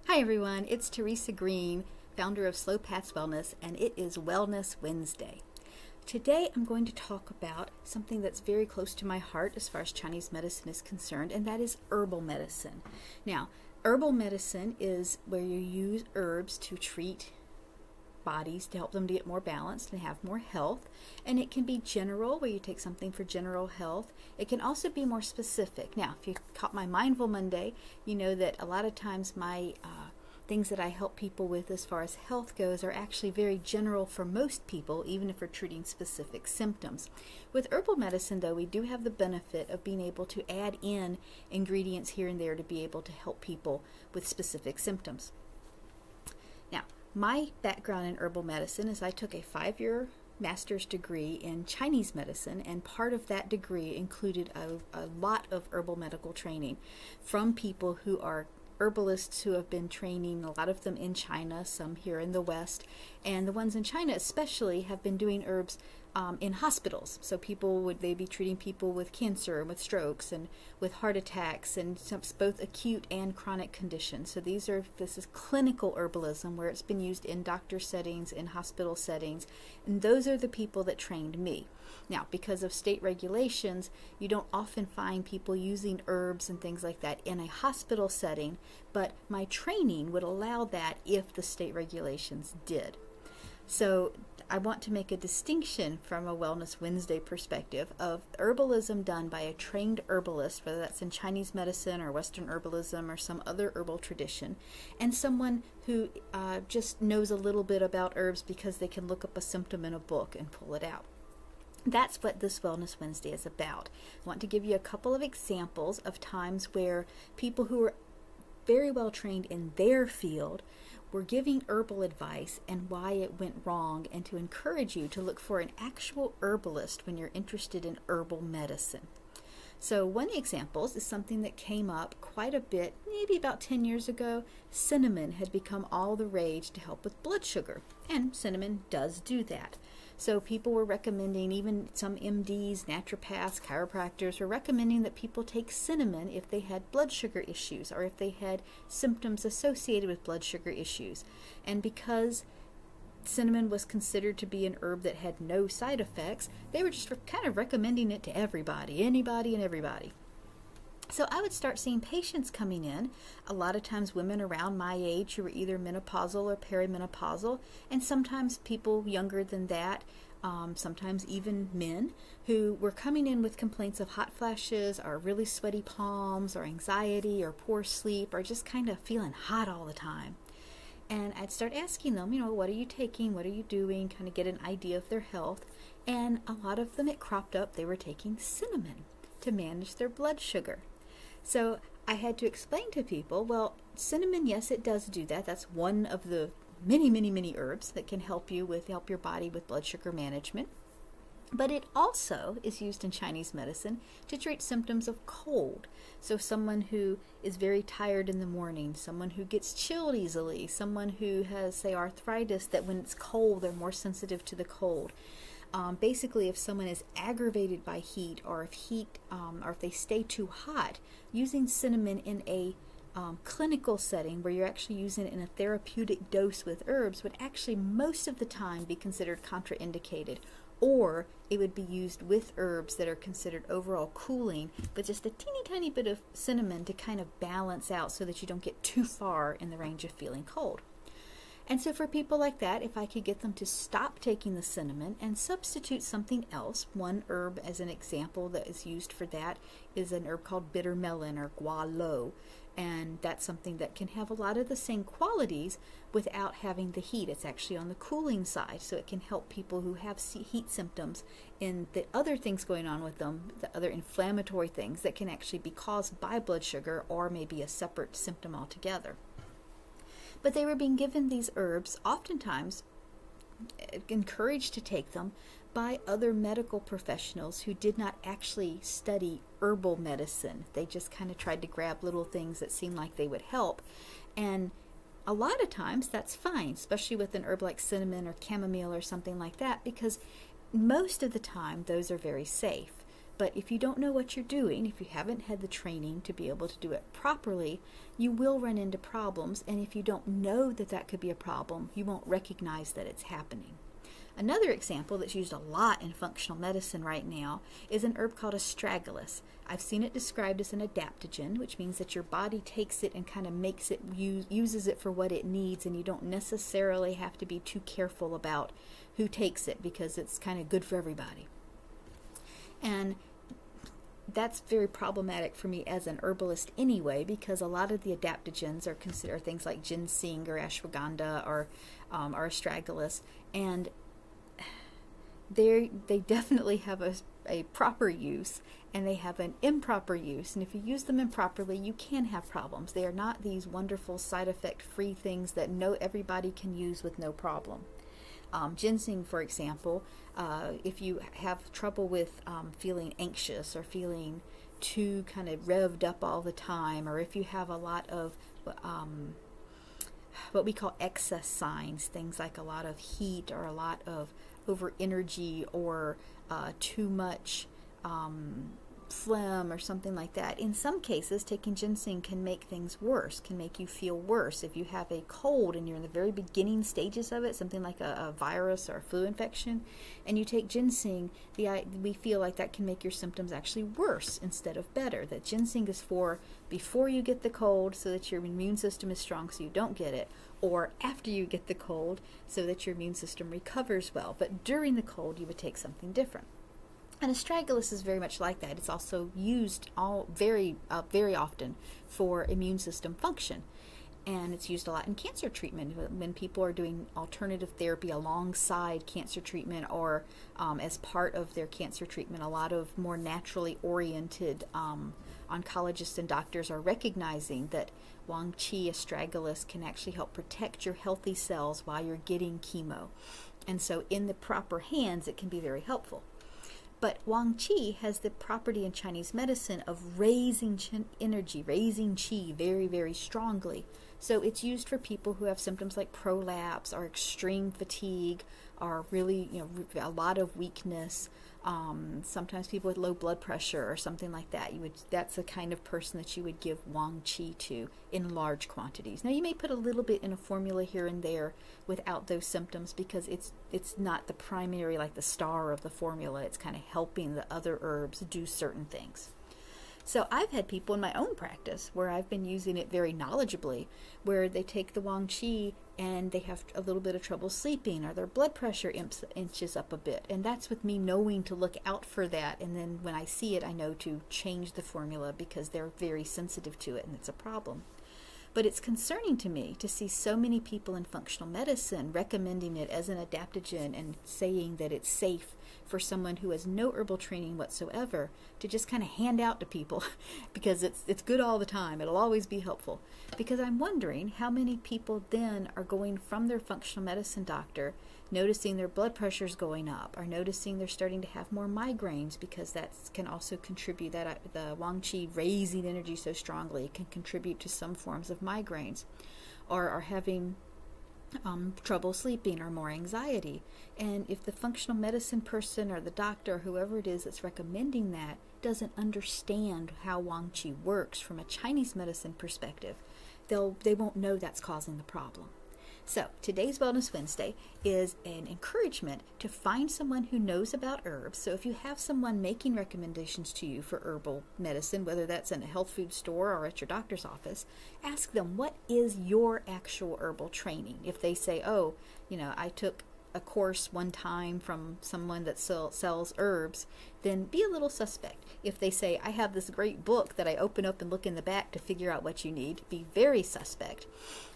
Hi everyone, it's Teresa Green, founder of Slow Paths Wellness, and it is Wellness Wednesday. Today I'm going to talk about something that's very close to my heart as far as Chinese medicine is concerned, and that is herbal medicine. Now, herbal medicine is where you use herbs to treat bodies to help them to get more balanced and have more health. And it can be general, where you take something for general health. It can also be more specific. Now, if you caught my Mindful Monday, you know that a lot of times my things that I help people with as far as health goes are actually very general for most people, even if we're treating specific symptoms. With herbal medicine, though, we do have the benefit of being able to add in ingredients here and there to be able to help people with specific symptoms. Now, my background in herbal medicine is I took a 5-year master's degree in Chinese medicine, and part of that degree included a lot of herbal medical training from people who are herbalists who have been training, a lot of them in China, some here in the West, and the ones in China especially have been doing herbs in hospitals. So they be treating people with cancer and with strokes and with heart attacks and both acute and chronic conditions. So this is clinical herbalism, where it's been used in doctor settings, in hospital settings, and those are the people that trained me. Now, because of state regulations, you don't often find people using herbs and things like that in a hospital setting, but my training would allow that if the state regulations did. So I want to make a distinction from a Wellness Wednesday perspective of herbalism done by a trained herbalist, whether that's in Chinese medicine or Western herbalism or some other herbal tradition, and someone who just knows a little bit about herbs because they can look up a symptom in a book and pull it out. That's what this Wellness Wednesday is about. I want to give you a couple of examples of times where people who are very well trained in their field were giving herbal advice and why it went wrong, and to encourage you to look for an actual herbalist when you're interested in herbal medicine. So one example is something that came up quite a bit, maybe about 10 years ago. Cinnamon had become all the rage to help with blood sugar, and cinnamon does do that. So people were recommending, even some MDs, naturopaths, chiropractors were recommending that people take cinnamon if they had blood sugar issues or if they had symptoms associated with blood sugar issues. And because cinnamon was considered to be an herb that had no side effects, they were just kind of recommending it to everybody, anybody and everybody. So I would start seeing patients coming in, a lot of times women around my age who were either menopausal or perimenopausal, and sometimes people younger than that, sometimes even men who were coming in with complaints of hot flashes or really sweaty palms or anxiety or poor sleep or just kind of feeling hot all the time. And I'd start asking them, what are you taking? What are you doing? Kind of get an idea of their health. And a lot of them, it cropped up, they were taking cinnamon to manage their blood sugar. So I had to explain to people, well, cinnamon, yes, it does do that. That's one of the many, many, many herbs that can help your body with blood sugar management. But it also is used in Chinese medicine to treat symptoms of cold. So someone who is very tired in the morning, someone who gets chilled easily, someone who has, say, arthritis, that when it's cold, they're more sensitive to the cold. Basically, if someone is aggravated by heat, or if they stay too hot, using cinnamon in a clinical setting where you're actually using it in a therapeutic dose with herbs would actually most of the time be considered contraindicated, or it would be used with herbs that are considered overall cooling, but just a teeny tiny bit of cinnamon to kind of balance out so that you don't get too far in the range of feeling cold. And so for people like that, if I could get them to stop taking the cinnamon and substitute something else, one herb as an example that is used for that is an herb called bitter melon or gualo. And that's something that can have a lot of the same qualities without having the heat. It's actually on the cooling side, so it can help people who have heat symptoms and the other things going on with them, the other inflammatory things that can actually be caused by blood sugar or maybe a separate symptom altogether. But they were being given these herbs, oftentimes encouraged to take them by other medical professionals who did not actually study herbal medicine. They just kind of tried to grab little things that seemed like they would help. And a lot of times that's fine, especially with an herb like cinnamon or chamomile or something like that, because most of the time those are very safe. But if you don't know what you're doing, if you haven't had the training to be able to do it properly, you will run into problems. And if you don't know that that could be a problem, you won't recognize that it's happening. Another example that's used a lot in functional medicine right now is an herb called astragalus. I've seen it described as an adaptogen, which means that your body takes it and kind of makes it, uses it for what it needs, and you don't necessarily have to be too careful about who takes it because it's kind of good for everybody. And that's very problematic for me as an herbalist anyway, because a lot of the adaptogens are considered things like ginseng or ashwagandha or astragalus, and they definitely have a proper use, and they have an improper use. And if you use them improperly, you can have problems. They are not these wonderful side effect free things that everybody can use with no problem. Ginseng, for example, if you have trouble with feeling anxious or feeling too kind of revved up all the time, or if you have a lot of what we call excess signs, things like a lot of heat or a lot of over energy or too much phlegm or something like that. In some cases, taking ginseng can make things worse, can make you feel worse. If you have a cold and you're in the very beginning stages of it, something like a virus or a flu infection, and you take ginseng, we feel like that can make your symptoms actually worse instead of better. That ginseng is for before you get the cold so that your immune system is strong so you don't get it, or after you get the cold so that your immune system recovers well. But during the cold, you would take something different. And astragalus is very much like that. It's also used very often for immune system function. And it's used a lot in cancer treatment when people are doing alternative therapy alongside cancer treatment, or as part of their cancer treatment. A lot of more naturally oriented oncologists and doctors are recognizing that Wang Qi astragalus can actually help protect your healthy cells while you're getting chemo. And so in the proper hands, it can be very helpful. But Wang Qi has the property in Chinese medicine of raising energy, raising qi very, very strongly. So it's used for people who have symptoms like prolapse or extreme fatigue, or really, a lot of weakness. Sometimes people with low blood pressure or something like that. That's the kind of person that you would give Wang Qi to in large quantities. Now you may put a little bit in a formula here and there without those symptoms, because it's not the primary, like the star of the formula. It's kind of helping the other herbs do certain things. So I've had people in my own practice where I've been using it very knowledgeably, where they take the Wang Qi and they have a little bit of trouble sleeping, or their blood pressure inches up a bit. And that's with me knowing to look out for that. And then when I see it, I know to change the formula because they're very sensitive to it and it's a problem. But it's concerning to me to see so many people in functional medicine recommending it as an adaptogen and saying that it's safe for someone who has no herbal training whatsoever to just kind of hand out to people because it's good all the time. It'll always be helpful. Because I'm wondering how many people then are going from their functional medicine doctor, noticing their blood pressure's going up, or noticing they're starting to have more migraines, because that can also contribute, that the Wang Qi raising energy so strongly can contribute to some forms of migraines, or are having trouble sleeping or more anxiety. And if the functional medicine person or the doctor or whoever it is that's recommending that doesn't understand how Wang Qi works from a Chinese medicine perspective, they won't know that's causing the problem. So today's Wellness Wednesday is an encouragement to find someone who knows about herbs. So if you have someone making recommendations to you for herbal medicine, whether that's in a health food store or at your doctor's office, ask them, what is your actual herbal training? If they say, oh, I took a course one time from someone that sells herbs, then be a little suspect. If they say, I have this great book that I open up and look in the back to figure out what you need, be very suspect.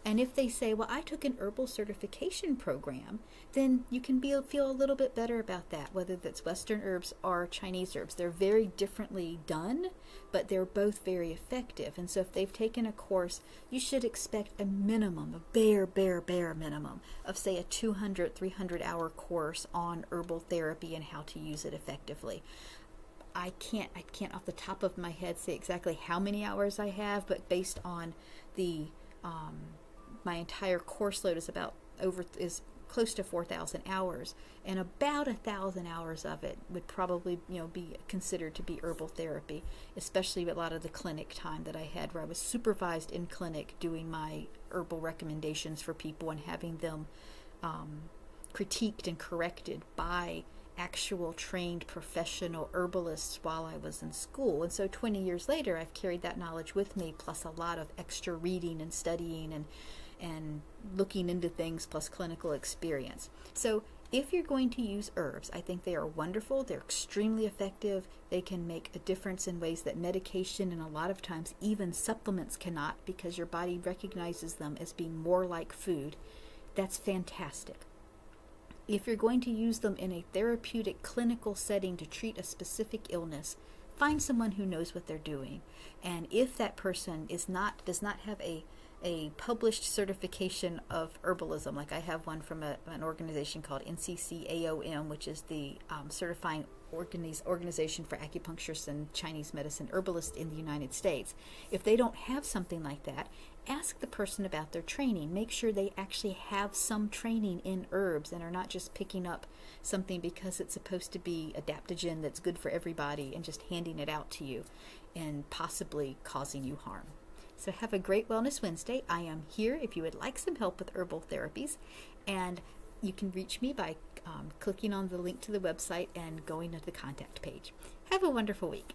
And if they say, well, I took an herbal certification program, then you can feel a little bit better about that, whether that's Western herbs or Chinese herbs. They're very differently done, but they're both very effective. And so if they've taken a course, you should expect a minimum, a bare minimum of, say, a 200, 300-hour course on herbal therapy and how to use it effectively. I can't off the top of my head say exactly how many hours I have, but based on the my entire course load is close to 4,000 hours, and about 1,000 hours of it would probably, be considered to be herbal therapy, especially a lot of the clinic time that I had, where I was supervised in clinic doing my herbal recommendations for people and having them critiqued and corrected by actual trained professional herbalists while I was in school. And so 20 years later, I've carried that knowledge with me, plus a lot of extra reading and studying and looking into things, plus clinical experience. So if you're going to use herbs, I think they are wonderful. They're extremely effective. They can make a difference in ways that medication and a lot of times even supplements cannot, because your body recognizes them as being more like food. That's fantastic. If you're going to use them in a therapeutic clinical setting to treat a specific illness, find someone who knows what they're doing. And if that person does not have a published certification of herbalism, like I have one from an organization called NCCAOM, which is the certifying organization for acupuncturists and Chinese medicine herbalists in the United States. If they don't have something like that, ask the person about their training. Make sure they actually have some training in herbs and are not just picking up something because it's supposed to be adaptogen that's good for everybody and just handing it out to you and possibly causing you harm. So have a great Wellness Wednesday. I am here if you would like some help with herbal therapies, and you can reach me by clicking on the link to the website and going to the contact page. Have a wonderful week.